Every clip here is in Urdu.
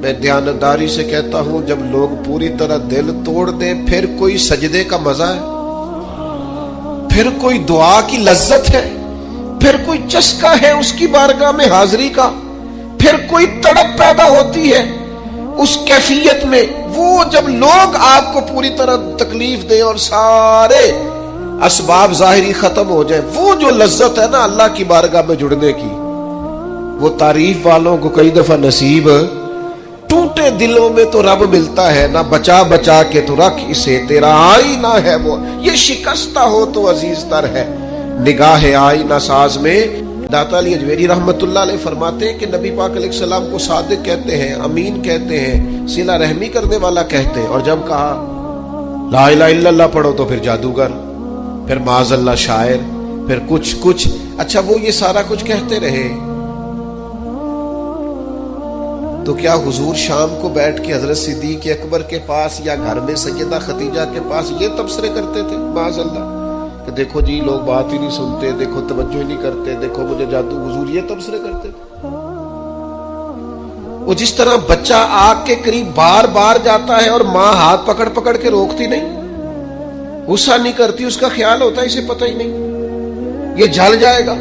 میں دیانتداری سے کہتا ہوں جب لوگ پوری طرح دل توڑ دیں پھر کوئی سجدے کا مزہ ہے، پھر کوئی دعا کی لذت ہے، پھر کوئی چسکا ہے اس کی بارگاہ میں حاضری کا، پھر کوئی تڑپ پیدا ہوتی ہے اس کیفیت میں، وہ جب لوگ آپ کو پوری طرح تکلیف دیں اور سارے اسباب ظاہری ختم ہو جائے، وہ جو لذت ہے نا اللہ کی بارگاہ میں جڑنے کی، وہ تعریف والوں کو کئی دفعہ نصیب، ٹوٹے دلوں میں تو رب ملتا ہے نہ، بچا بچا کے تو رکھ اسے تیرا آئینہ ہے وہ، یہ شکستہ ہو تو عزیز تر ہے نگاہ آئینہ ساز میں۔ داتا علی اجمیری رحمت اللہ علیہ فرماتے ہیں کہ نبی پاک علیہ السلام کو صادق کہتے ہیں، امین کہتے ہیں، صلہ رحمی کرنے والا کہتے ہیں، اور جب کہا لا الہ الا اللہ پڑھو تو پھر جادوگر، پھر معاذ اللہ شاعر، پھر کچھ اچھا وہ یہ سارا کچھ کہتے رہے، تو کیا حضور شام کو بیٹھ کے حضرت صدیق اکبر کے پاس یا گھر میں سیدہ خدیجہ کے پاس یہ تبصرے کرتے تھے معاذ اللہ کہ دیکھو جی لوگ بات ہی نہیں سنتے، دیکھو توجہ ہی نہیں کرتے، دیکھو مجھے جادو، حضور یہ تبصرے کرتے تھے؟ وہ جس طرح بچہ آگ کے قریب بار بار جاتا ہے اور ماں ہاتھ پکڑ پکڑ کے روکتی نہیں، غصہ نہیں کرتی، اس کا خیال ہوتا ہے اسے پتہ ہی نہیں یہ جل جائے گا،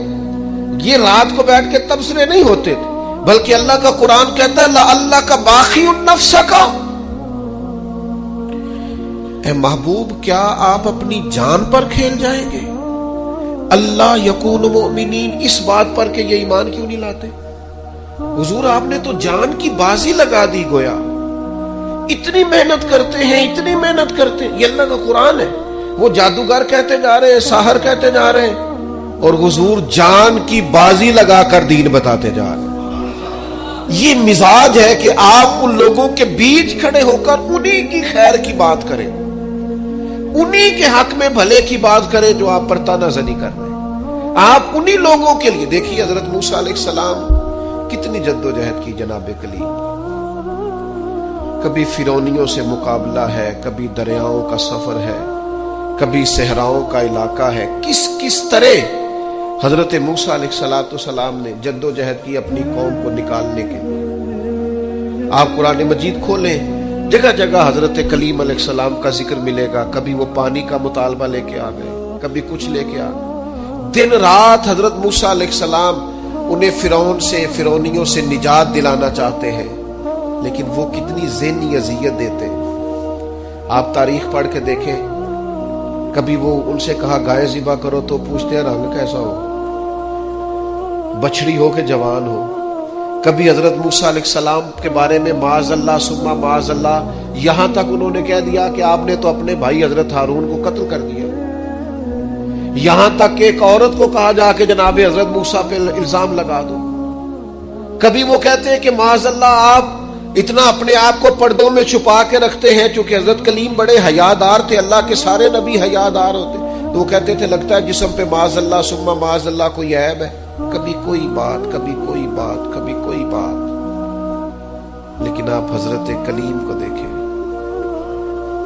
یہ رات کو بیٹھ کے تبصرے نہیں ہوتے تھے، بلکہ اللہ کا قرآن کہتا ہے اللہ کا باقی النفس کا، اے محبوب کیا آپ اپنی جان پر کھیل جائیں گے؟ اللہ یکون مؤمنین، اس بات پر کہ یہ ایمان کیوں نہیں لاتے؟ حضور آپ نے تو جان کی بازی لگا دی، گویا اتنی محنت کرتے ہیں، اتنی محنت کرتے ہیں، یہ اللہ کا قرآن ہے، وہ جادوگر کہتے جا رہے ہیں، ساحر کہتے جا رہے ہیں، اور حضور جان کی بازی لگا کر دین بتاتے جا رہے ہیں۔ یہ مزاج ہے کہ آپ ان لوگوں کے بیچ کھڑے ہو کر انہی کی خیر کی بات کریں، انہی کے حق میں بھلے کی بات کریں جو آپ پر طعنہ زنی کر رہے ہیں، آپ انہی لوگوں کے لیے۔ دیکھیے حضرت موسیٰ علیہ السلام کتنی جد و جہد کی جناب کلیم، کبھی فرعونیوں سے مقابلہ ہے، کبھی دریاؤں کا سفر ہے، کبھی صحراؤں کا علاقہ ہے، کس طرح حضرت موسیٰ علیہ السلام نے جد و جہد کی اپنی قوم کو نکالنے کے لیے۔ آپ قرآن مجید کھولیں، جگہ جگہ حضرت کلیم علیہ السلام کا ذکر ملے گا، کبھی وہ پانی کا مطالبہ لے کے آ گئے، کبھی کچھ لے کے آ گئے، دن رات حضرت موسیٰ علیہ السلام انہیں فرعونیوں سے نجات دلانا چاہتے ہیں، لیکن وہ کتنی ذہنی اذیت دیتے ہیں۔ آپ تاریخ پڑھ کے دیکھیں، کبھی وہ ان سے کہا گائے ذبح کرو تو پوچھتے ہیں رنگ کیسا ہو، بچڑی ہو کہ جوان ہو۔ کبھی حضرت موسیٰ علیہ السلام کے بارے میں معاذ اللہ ثم معاذ اللہ، یہاں تک انہوں نے کہہ دیا کہ آپ نے تو اپنے بھائی حضرت ہارون کو قتل کر دیا، یہاں تک کہ ایک عورت کو کہا جا کے جناب حضرت موسیٰ پہ الزام لگا دو۔ کبھی وہ کہتے ہیں کہ معاذ اللہ آپ اتنا اپنے آپ کو پردوں میں چھپا کے رکھتے ہیں، چونکہ حضرت کلیم بڑے حیادار تھے، اللہ کے سارے نبی حیادار ہوتے، تو وہ کہتے تھے لگتا ہے جسم پہ معاذ اللہ ثم معاذ اللہ کوئی عیب ہے، کبھی کوئی بات، کبھی کوئی بات، کبھی کوئی بات۔ لیکن آپ حضرت کلیم کو دیکھیں،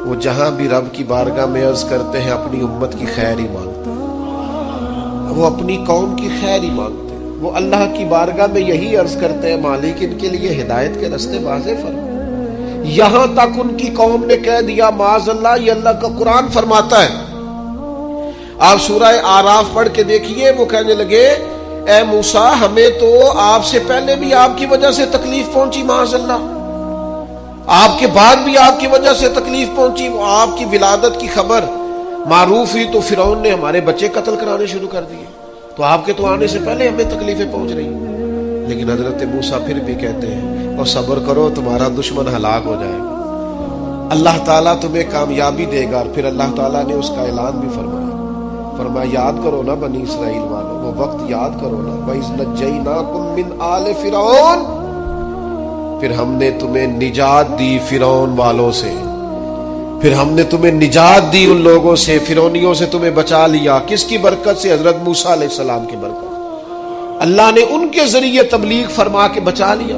وہ جہاں بھی رب کی بارگاہ میں عرض کرتے ہیں اپنی امت کی خیر ہی مانگتے ہیں، وہ اپنی قوم کی خیر ہی مانگتے ہیں، وہ اللہ کی بارگاہ میں یہی عرض کرتے ہیں مالک ان کے لیے ہدایت کے راستے واضح فرما۔ یہاں تک ان کی قوم نے کہہ دیا معاذ اللہ، یہ اللہ کا قرآن فرماتا ہے، آپ سورہ آراف پڑھ کے دیکھیے، وہ کہنے لگے اے موسیٰ ہمیں تو آپ سے پہلے بھی آپ کی وجہ سے تکلیف پہنچی، معاذ اللہ آپ کے بعد بھی آپ کی وجہ سے تکلیف پہنچی، وہ آپ کی ولادت کی خبر معروف ہوئی تو فرعون نے ہمارے بچے قتل کرانے شروع کر دیے، تو آپ کے تو آنے سے پہلے ہمیں تکلیفیں پہنچ رہی ہیں۔ لیکن حضرت موسیٰ پھر بھی کہتے ہیں اور صبر کرو تمہارا دشمن ہلاک ہو جائے گا، اللہ تعالیٰ تمہیں کامیابی دے گا۔ اور پھر اللہ تعالیٰ نے اس کا اعلان بھی فرمایا یاد کرو نا بنی اسرائیل والوں، وہ وقت یاد کرو نا، وَإِذْ نَجَّيْنَاكُمْ مِنْ آلِ فِرْعَوْنَ، پھر ہم نے تمہیں نجات دی فرعون والوں سے، پھر ہم نے تمہیں نجات دی ان لوگوں سے، فرعونیوں سے تمہیں بچا لیا۔ کس کی برکت سے؟ حضرت موسیٰ علیہ السلام کی برکت، اللہ نے ان کے ذریعے تبلیغ فرما کے بچا لیا۔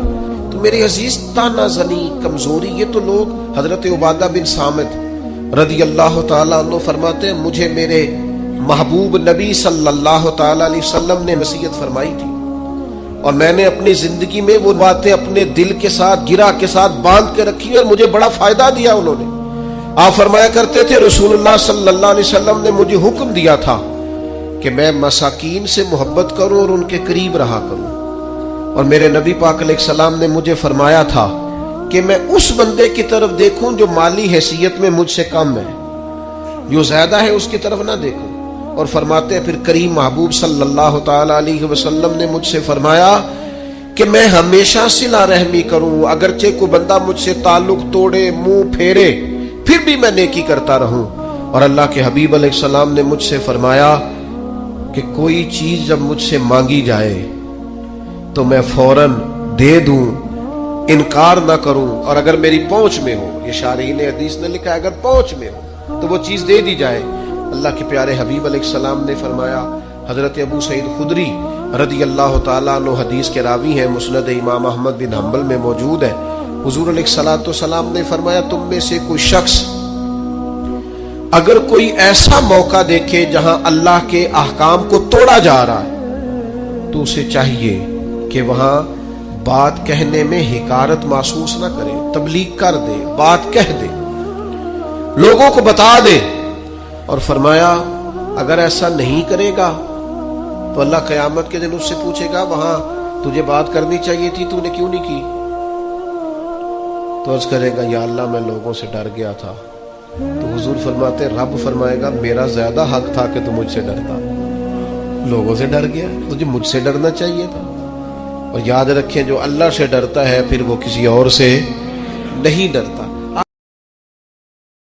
تو میرے عزیز طعنہ زنی، کمزوری، یہ تو لوگ، حضرت عبادہ بن صامت رضی اللہ تعالیٰ عنہ فرماتے ہیں مجھے میرے محبوب نبی صلی اللہ تعالیٰ علیہ وسلم نے نصیحت فرمائی تھی، اور میں نے اپنی زندگی میں وہ باتیں اپنے دل کے ساتھ گرہ کے ساتھ باندھ کے رکھی اور مجھے بڑا فائدہ دیا انہوں نے۔ آپ فرمایا کرتے تھے رسول اللہ صلی اللہ علیہ وسلم نے مجھے حکم دیا تھا کہ میں مساکین سے محبت کروں اور ان کے قریب رہا کروں، اور میرے نبی پاک علیہ السلام نے مجھے فرمایا تھا کہ میں اس بندے کی طرف دیکھوں جو مالی حیثیت میں مجھ سے کم ہے، جو زیادہ ہے اس کی طرف نہ دیکھوں۔ اور فرماتے ہیں پھر کریم محبوب صلی اللہ تعالی علیہ وسلم نے مجھ سے فرمایا کہ میں ہمیشہ صلہ رحمی کروں، اگرچہ کوئی بندہ مجھ سے تعلق توڑے، منہ پھیرے، پھر بھی میں نیکی کرتا رہوں۔ اور اللہ کے حبیب علیہ السلام نے مجھ سے فرمایا کہ کوئی چیز جب مجھ سے مانگی جائے تو میں فوراً دے دوں، انکار نہ کروں، اور اگر میری پہنچ میں ہو، یہ شارحین حدیث نے لکھا ہے اگر پہنچ میں ہو تو وہ چیز دے دی جائے۔ اللہ کے پیارے حبیب علیہ السلام نے فرمایا، حضرت ابو سعید خدری رضی اللہ تعالیٰ عنہ حدیث کے راوی ہیں، مسند امام احمد بن حنبل میں موجود ہے، حضور علیہ الصلوۃ والسلام نے فرمایا تم میں سے کوئی شخص اگر کوئی ایسا موقع دیکھے جہاں اللہ کے احکام کو توڑا جا رہا ہے تو اسے چاہیے کہ وہاں بات کہنے میں حقارت محسوس نہ کرے، تبلیغ کر دے، بات کہہ دے، لوگوں کو بتا دے۔ اور فرمایا اگر ایسا نہیں کرے گا تو اللہ قیامت کے دن اس سے پوچھے گا وہاں تجھے بات کرنی چاہیے تھی، تو نے کیوں نہیں کی؟ تو عرض کرے گا یا اللہ میں لوگوں سے ڈر گیا تھا۔ تو حضور فرماتے رب فرمائے گا میرا زیادہ حق تھا کہ تو مجھ سے ڈرتا، لوگوں سے ڈر گیا، تجھے مجھ سے ڈرنا چاہیے تھا۔ اور یاد رکھیں جو اللہ سے ڈرتا ہے پھر وہ کسی اور سے نہیں ڈرتا۔